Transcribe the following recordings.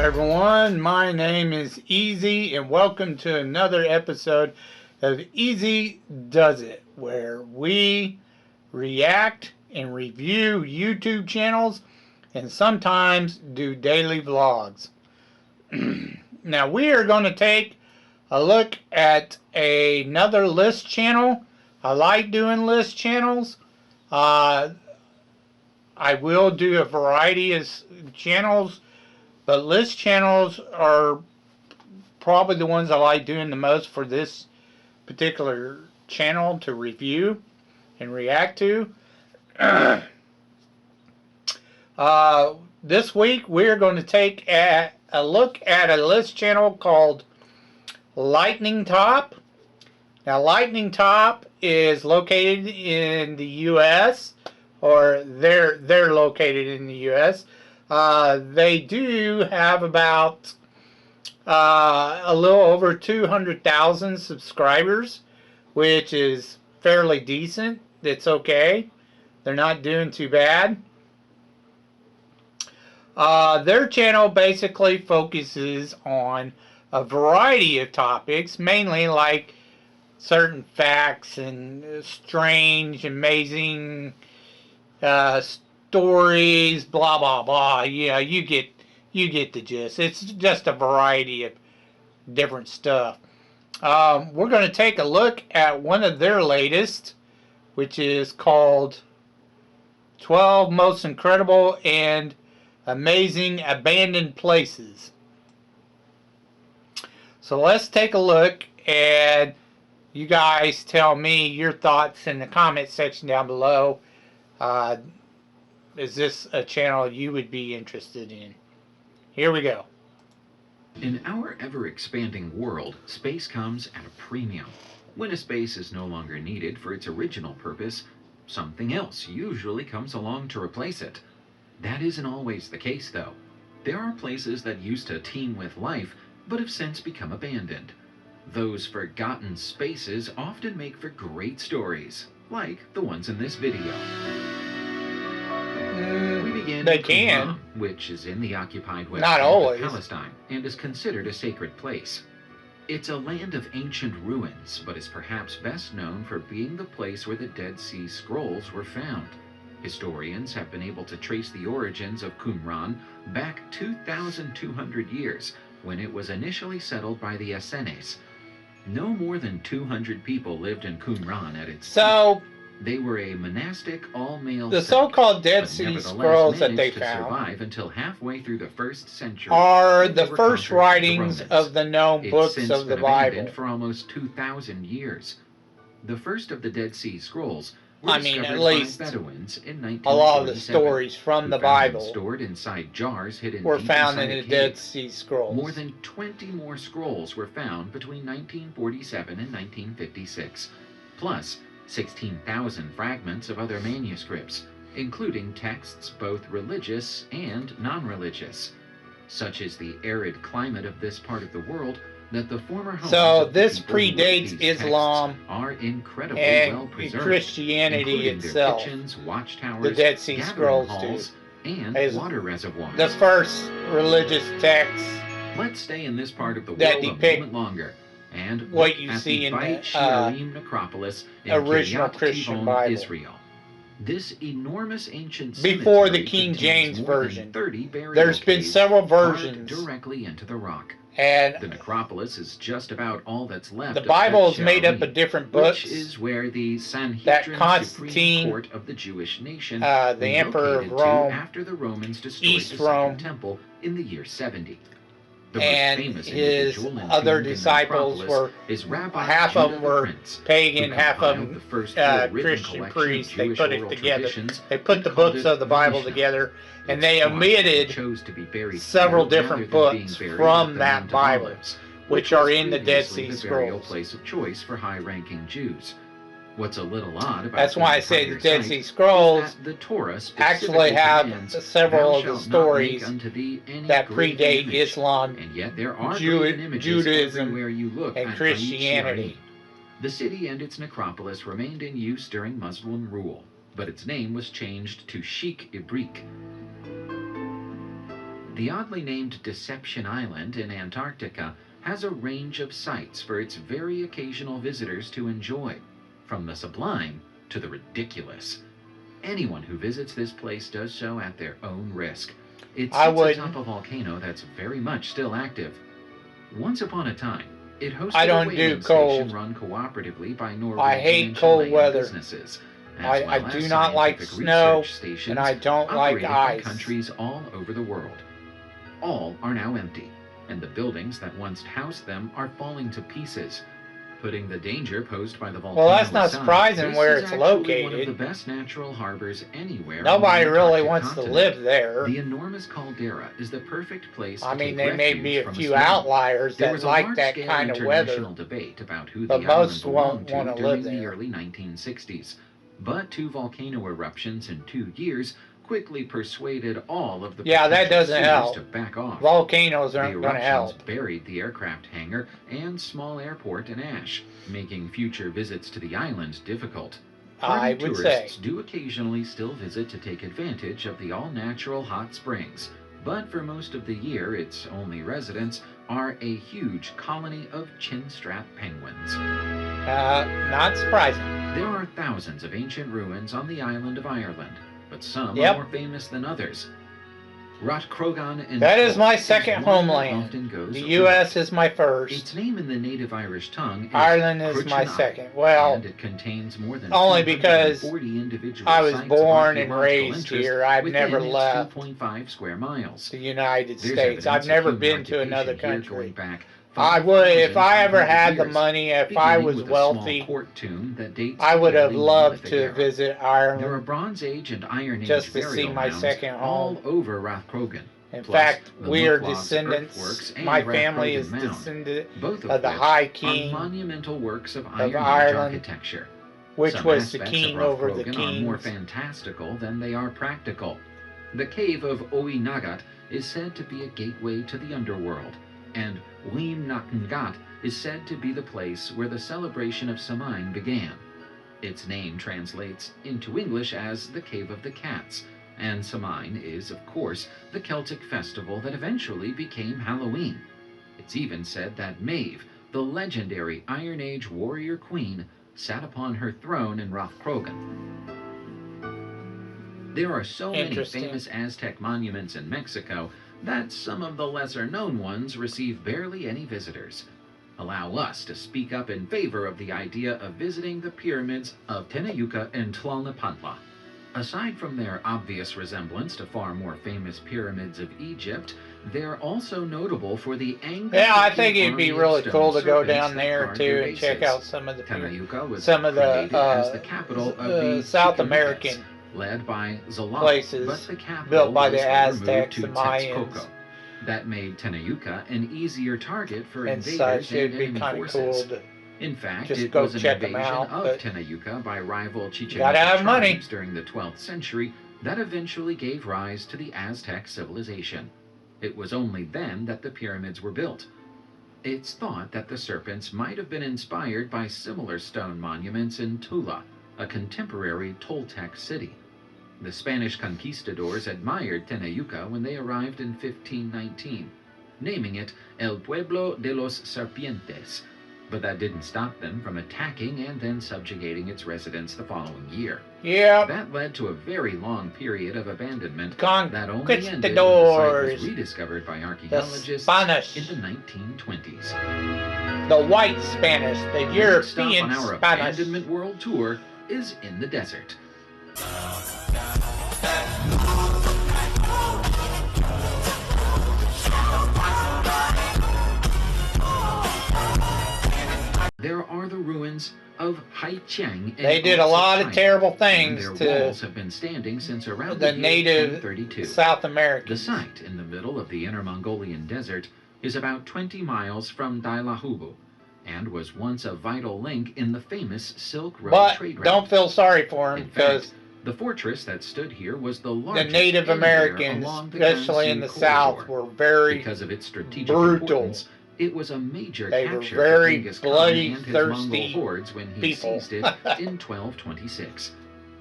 everyone, my name is Easy and welcome to another episode of Easy Does It, where we react and review YouTube channels and sometimes do daily vlogs. Now we are going to take a look at another list channel. I like doing list channels. I will do a variety of channels, but list channels are probably the ones I like doing the most for this particular channel to review and react to. This week we're going to take a look at a list channel called Lightning Top. Now Lightning Top is located in the U.S., or they're located in the U.S. They do have about a little over 200,000 subscribers, which is fairly decent. It's okay. They're not doing too bad. Their channel basically focuses on a variety of topics, mainly like certain facts and strange, amazing stories, blah blah blah. Yeah, you get the gist. It's just a variety of different stuff. We're going to take a look at one of their latest, which is called 12 Most Incredible and Amazing Abandoned Places. So let's take a look, and you guys tell me your thoughts in the comment section down below. Is this a channel you would be interested in? Here we go. In our ever-expanding world, space comes at a premium. When a space is no longer needed for its original purpose, something else usually comes along to replace it. That isn't always the case, though. There are places that used to teem with life, but have since become abandoned. Those forgotten spaces often make for great stories, like the ones in this video. We begin They in can. Qumran, which is in the occupied West Not Bank always. of Palestine and is considered a sacred place. It's a land of ancient ruins, but is perhaps best known for being the place where the Dead Sea Scrolls were found. Historians have been able to trace the origins of Qumran back 2,200 years, when it was initially settled by the Essenes. No more than 200 people lived in Qumran at its So peak. They were a monastic, all-male the sect, so-called Dead but Sea nevertheless Scrolls that they managed to found survive until halfway through the 1st century, are when they the were first conquered by the writings Romans. of the known It's books since of the been abandoned Bible. for almost 2,000 years. The first of the Dead Sea Scrolls were I mean, discovered at least by Bedouins in 1947, a lot of the stories from who the found them Bible stored inside jars hidden were deep found in inside the a cave. Dead Sea Scrolls. More than 20 more scrolls were found between 1947 and 1956, plus 16,000 fragments of other manuscripts, including texts both religious and non-religious. Such is the arid climate of this part of the world that the former homes So of the this people who wrote predates these Islam texts are incredibly and well preserved, Christianity including their itself. kitchens, watchtowers, The Dead Sea gathering Scrolls halls, and is water reservoirs. the first religious texts Let's stay in this part of the that world a depict moment longer and what look you at see the in the, Beit She'arim necropolis in original Kiryat Christian Tivon, Bible. Israel. This enormous ancient Before the cemetery King contains James more than version. 30 burial There's been caves several carved versions, directly into the rock. The and necropolis is just about all that's left the of Bible Beit is made up She'arim, of different which books is where the that Sanhedrin Constantine, Supreme Court of the Jewish nation, the Emperor of relocated to Rome, after the Romans destroyed East the Rome, Second Temple in the year 70. The and most famous his individual other entombed in the disciples necropolis were, is Rabbi half of Judah them the were Prince, pagan, who half of compiled them the first full written Christian collection priests. of They Jewish put it oral together. traditions They put and the called books it of the Bible Mishnah. together, and Its they thought omitted chose to be buried several here different rather than being books buried from at the that Mount of Bible, Olives, which was are in the Dead previously Sea the burial Scrolls. place of choice for high-ranking Jews. What's a little odd about That's the why I say the entire Dead site Sea is Scrolls that the Torah actually specifically have commands, several "Thou of the shalt not make stories unto thee any that graven predate image." Islam, And yet there are graven images Judaism, everywhere you look and at Beit Christianity. She'arim. The city and its necropolis remained in use during Muslim rule, but its name was changed to Sheikh Ibrik. The oddly named Deception Island in Antarctica has a range of sights for its very occasional visitors to enjoy, from the sublime to the ridiculous. Anyone who visits this place does so at their own risk. It I sits wouldn't. atop a volcano that's very much still active. Once upon a time, it hosted I don't a do whaling cold. station run cooperatively by Norwegian I hate and cold Chilean weather. businesses, as I well do as not like scientific snow, research stations and I don't like operated by ice. countries all over the world. All are now empty, and the buildings that once housed them are falling to pieces, putting the danger posed by the volcano Well, that's not aside. surprising This where is it's actually one of located. the best natural harbors anywhere. Nobody on the really Antarctic wants to continent. live there. The enormous caldera is the perfect place I to mean, take there may refuge be a from few storm. outliers There that was a like that large-scale kind of international weather, debate about who but the most island won't belonged want to to live during the there. early 1960s. But 2 volcano eruptions in 2 years quickly persuaded all of the Yeah, that potential doesn't suitors help. to back off. Volcanoes The aren't going to eruptions help. buried the aircraft hangar and small airport in ash, making future visits to the island difficult. I Hardy would say. tourists do occasionally still visit to take advantage of the all-natural hot springs, but for most of the year its only residents are a huge colony of chinstrap penguins. Not surprising. There are thousands of ancient ruins on the island of Ireland, but some Yep. are more famous than others. Rathcrogan in That is my Tull second one that homeland. often goes The overlooked. U.S. is my first. Its name in the native Irish tongue is Ireland is my Cruicheann, second. Well, and it contains more than only because 240 individual I was sites of born and archaeological raised interest here. I've within never its left 2.5 square miles. the United There's States. I've evidence of never human been to occupation another here going country. back I would, if I ever 5,500 had the years, money, if I beginning was with a small wealthy, court tomb that dates I to would the have early loved Neolithic to era. visit There are Ireland. Bronze Age and Iron Age Just to burial see my mounds second all home. over Rathcrogan. In Plus, fact, the we are Mucklaw's descendants. earthworks and My family is Rathcrogan Mound, descendant both of the which High are King, monumental works of Iron Age Ireland, architecture. which Some was the aspects king of over the Rathcrogan are more kings. fantastical than they are practical. The cave of Oinagat is said to be a gateway to the underworld, and Uim Nakangat is said to be the place where the celebration of Samhain began. Its name translates into English as the Cave of the Cats, and Samhain is, of course, the Celtic festival that eventually became Halloween. It's even said that Maeve, the legendary Iron Age warrior queen, sat upon her throne in Rathcrogan. There are so many Interesting. famous Aztec monuments in Mexico that some of the lesser-known ones receive barely any visitors. Allow us to speak up in favor of the idea of visiting the pyramids of Tenayuca and Tlalnepantla. Aside from their obvious resemblance to far more famous pyramids of Egypt, they're also notable for the angry Yeah, I looking think it'd be army of really stone cool to go serpents down that there guard too their and check bases. out some of the Tenayuca was some of the created as the capital of the South Chichimekas, American led by Xalapa, places but the capital built by was the later moved Aztecs to and Mayans. Texcoco. That made Tenayuca an easier target for and invaders such. and It'd be enemy kind of forces. cool to In fact, just it go was an check 'em invasion out, of but Tenayuca by rival Chichen gotta Itza have money. tribes during the 12th century that eventually gave rise to the Aztec civilization. It was only then that the pyramids were built. It's thought that the serpents might have been inspired by similar stone monuments in Tula, a contemporary Toltec city. The Spanish conquistadors admired Tenayuca when they arrived in 1519, naming it El Pueblo de los Serpientes, but that didn't stop them from attacking and then subjugating its residents the following year. yeah, That led to a very long period of abandonment that only ended when the site conquistadors, was rediscovered by the archaeologists Spanish, in the 1920s. the white Spanish, the The next stop European on our Spanish. abandonment world tour is in the desert. There are the ruins of Haicheng. They did a lot of terrible and things their to walls have been standing since around the the year native 1032. South The Americans. site, in the middle of the Inner Mongolian desert, is about 20 miles from Dailahubu and was once a vital link in the famous Silk Road But trade route. don't feel sorry for them In because fact, the fortress that stood here was the the largest Native anywhere Americans, along the especially in the Gansu South, corridor. were very Because of its strategic brutal. importance, it was a major They were capture very for Genghis Khan bloody, and his thirsty Mongol hordes when he people. seized it in 1226.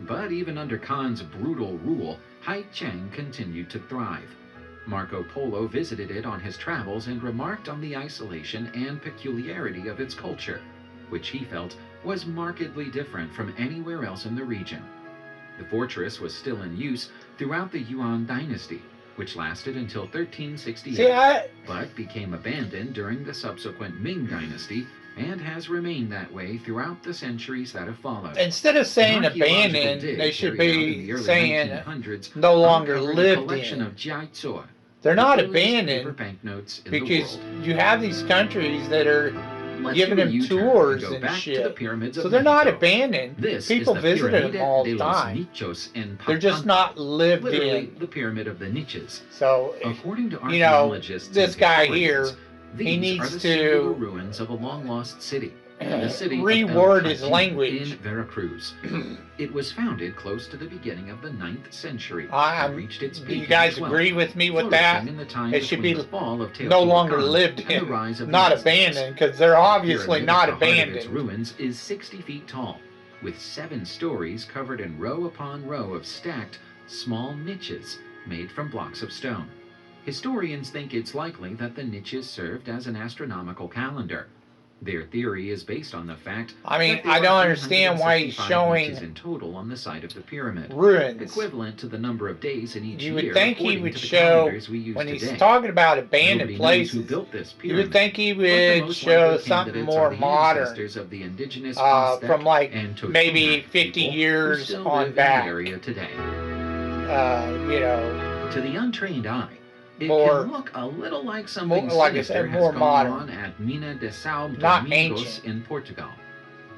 But even under Khan's brutal rule, Haicheng continued to thrive. Marco Polo visited it on his travels and remarked on the isolation and peculiarity of its culture, which he felt was markedly different from anywhere else in the region. The fortress was still in use throughout the Yuan dynasty, which lasted until 1368, but became abandoned during the subsequent Ming dynasty and has remained that way throughout the centuries that have followed. Instead of saying An archaeological abandoned, dig they should carried out in be the early saying 1900s no longer uncovered a lived collection in. of jiaizhou, They're the not earliest paper abandoned banknotes in because the world. you have these countries that are Let's giving do a them U-turn tours go and back to the shit. pyramids So of they're not Mexico. abandoned. This People is the visited them Pirámide all de the los time. Nichos in They're just Pampanga, not lived literally in. the Pyramid of the Niches. So, According to you know, archaeologists this and guy historians, here, these he are needs the singular to ruins of a long-lost city, the city reword of El his Cajin language. in Veracruz. It was founded close to the beginning of the 9th century I'm, and reached its do peak you in guys the 12th, agree with me with that? flourishing in the time It should between be the fall of no longer Teotihuacan lived and the in, rise of the not Aztecs. abandoned, because they're obviously Pyramid not at the heart of its abandoned. ruins is 60 feet tall, with 7 stories covered in row upon row of stacked, small niches made from blocks of stone. Historians think it's likely that the niches served as an astronomical calendar. Their theory is based on the fact I mean, that there I don't are understand why he's 365 showing niches in total on the side of the pyramid, ruins. equivalent to the number of days in each You year would think he according would to the show, calendars we use when he's today. talking about abandoned Nobody knows who places, built this you pyramid, would think he but the would most show likely something candidates more are the modern, ancestors of the indigenous Aztec from like and Totonac maybe 50 people who years still on live in back. the area today. You know, To the untrained eye, it more, can look a little like something more, like I sinister said, has more gone modern. on at Mina de São Not Domingos ancient. in Portugal.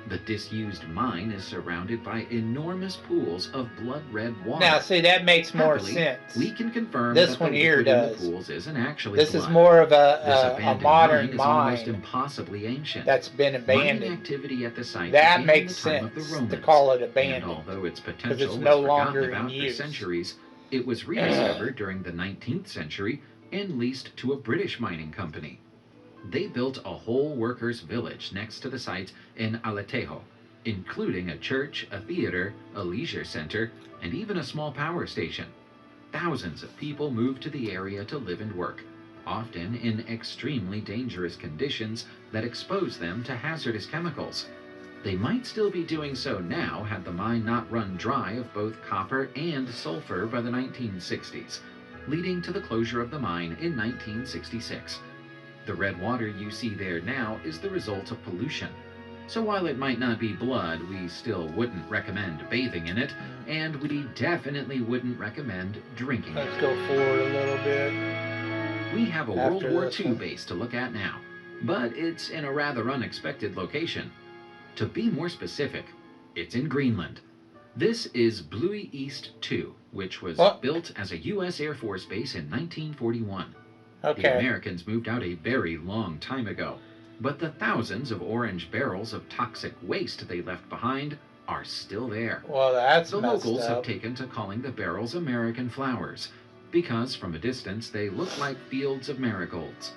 The disused mine is surrounded by enormous pools of blood-red water. Now, see, that makes more Happily, sense. we can confirm This that one the here liquid in does. the pools isn't actually This blood. is more of This a abandoned modern mine is almost mine impossibly ancient. that's been Mining abandoned. activity at the site That began makes in the time of sense the Romans, to call it and abandoned, although its because potential it's was no forgotten longer in about for use. centuries, it was rediscovered during the 19th century and leased to a British mining company. They built a whole workers' village next to the site in Alatejo, including a church, a theater, a leisure center, and even a small power station. Thousands of people moved to the area to live and work, often in extremely dangerous conditions that exposed them to hazardous chemicals. They might still be doing so now had the mine not run dry of both copper and sulfur by the 1960s, leading to the closure of the mine in 1966. The red water you see there now is the result of pollution. So while it might not be blood, we still wouldn't recommend bathing in it, and we definitely wouldn't recommend drinking Let's it. go forward a little bit. We have a After World War this II one. base to look at now, but it's in a rather unexpected location. To be more specific, it's in Greenland. This is Bluie East 2, which was What? built as a U.S. Air Force base in 1941. The Okay. Americans moved out a very long time ago, but the thousands of orange barrels of toxic waste they left behind are still there. Well, that's The messed locals have up. taken to calling the barrels American flowers, because from a distance they look like fields of marigolds.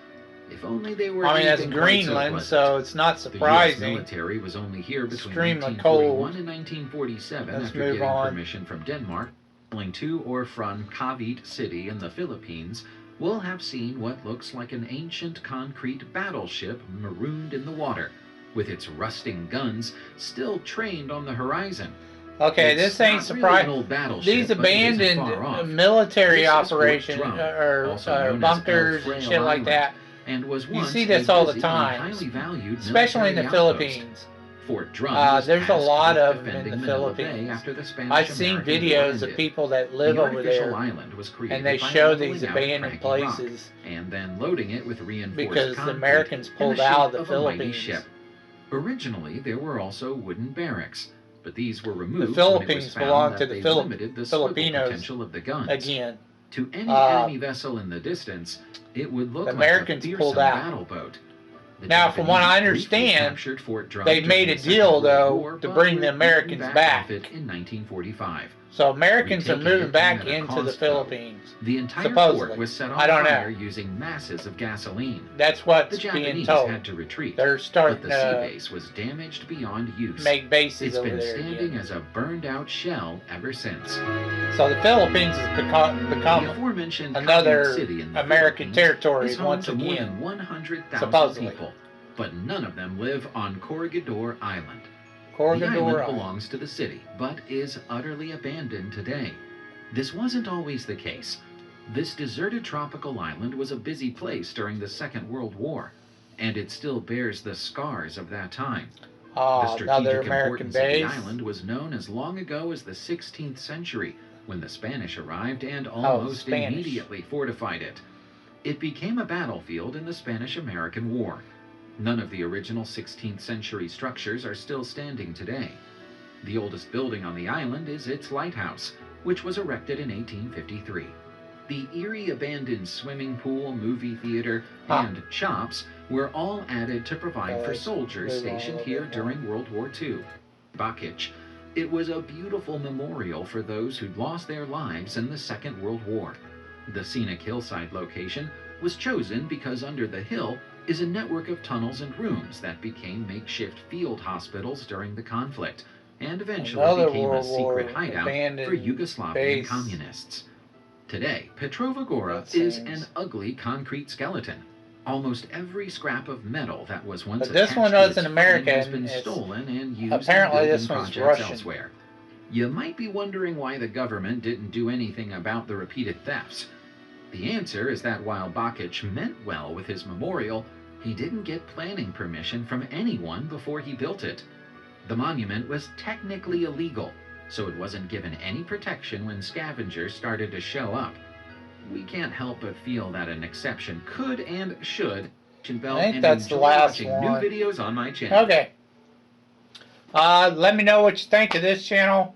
If only they were I mean, that's anything quite so Greenland, pleasant. so it's not The U.S. surprising. military was only here between Extremely 1941 cold. and 1947 Let's after move getting on. permission from Denmark. Traveling to or from Cavite City in the Philippines will have seen what looks like an ancient concrete battleship marooned in the water, with its rusting guns still trained on the horizon. Okay, It's this ain't not really surprising. an old battleship, These but it isn't abandoned far off. military This is Fort operations Drum, or also known as bunkers El and Fraile shit like Island, that, and was you once see a this all the busy and time, highly valued especially in the military outpost. Philippines. Fort Drum was There's a tasked lot with of them in defending the Manila Bay Philippines. after the I've Spanish-American seen War videos of ended. people that The live over artificial there, island was created and they by show leveling these out abandoned craggy rock places and then loading it with reinforced because the concrete Americans in pulled the out shape of the of a mighty Philippines. ship. Originally, there were also wooden barracks, but these were removed when it Philippines was found belong that to the they Filip- limited the swivel Filipinos potential of the guns. Again, To any Uh, enemy vessel in the distance, it would look the like Americans a pulled fearsome out. battle boat. The Now, from what I Japanese briefly understand, captured Fort Drum they during made the a Second deal, World though, War, to but bring were the beaten Americans back back. off it in 1945. So Americans are Retaking moving it back came at a into the cost, though. Philippines. The entire Supposedly. fort was set on I don't know. fire using masses of gasoline. That's The what's being Japanese told. had to retreat, They're but starting the sea to base was damaged beyond use. make bases It's over been there standing again. as a burned-out shell ever since. So the Philippines has The become aforementioned another Calumet City in the American Philippines territory is home once to more again. than 100,000 supposedly. people, but none of them live on Corregidor Island. The Corregidor island Island. belongs to the city, but is utterly abandoned today. This wasn't always the case. This deserted tropical island was a busy place during the Second World War, and it still bears the scars of that time. The Another strategic American importance of the base. island was known as long ago as the 16th century, when the Spanish arrived and almost Spanish. immediately fortified it. It became a battlefield in the Spanish-American War. None of the original 16th century structures are still standing today. The oldest building on the island is its lighthouse, which was erected in 1853. The eerie abandoned swimming pool, movie theater, and shops were all added to provide for soldiers stationed here during World War II. Bakich. It was a beautiful memorial for those who'd lost their lives in the Second World War. The scenic hillside location was chosen because under the hill is a network of tunnels and rooms that became makeshift field hospitals during the conflict, and eventually Another became a World secret War hideout abandoned for Yugoslavian base. communists. Today, Petrova Gora That is seems- an ugly concrete skeleton. Almost every scrap of metal that was once But this attached one to was its in frame America, has and been it's- stolen and used apparently in building this one's projects Russian. elsewhere. You might be wondering why the government didn't do anything about the repeated thefts. The answer is that while Bakich meant well with his memorial, he didn't get planning permission from anyone before he built it. The monument was technically illegal, so it wasn't given any protection when scavengers started to show up. We can't help but feel that an exception could and should bell I think and that's the enjoy last watching one. new videos on my channel. Okay. Let me know what you think of this channel.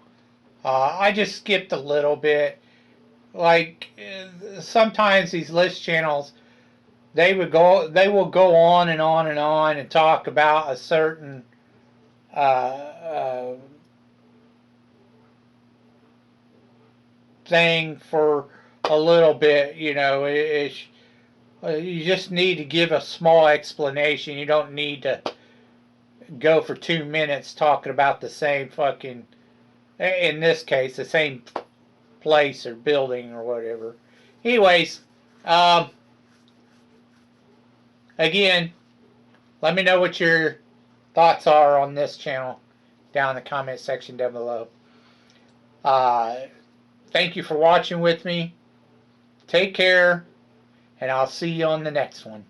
I just skipped a little bit. Like sometimes these list channels, they will go on and on and on and talk about a certain thing for a little bit. You know, you just need to give a small explanation. You don't need to go for 2 minutes talking about the same fucking, in this case, the same place or building or whatever. Anyways, again, let me know what your thoughts are on this channel down in the comment section down below. Thank you for watching with me. Take care, and I'll see you on the next one.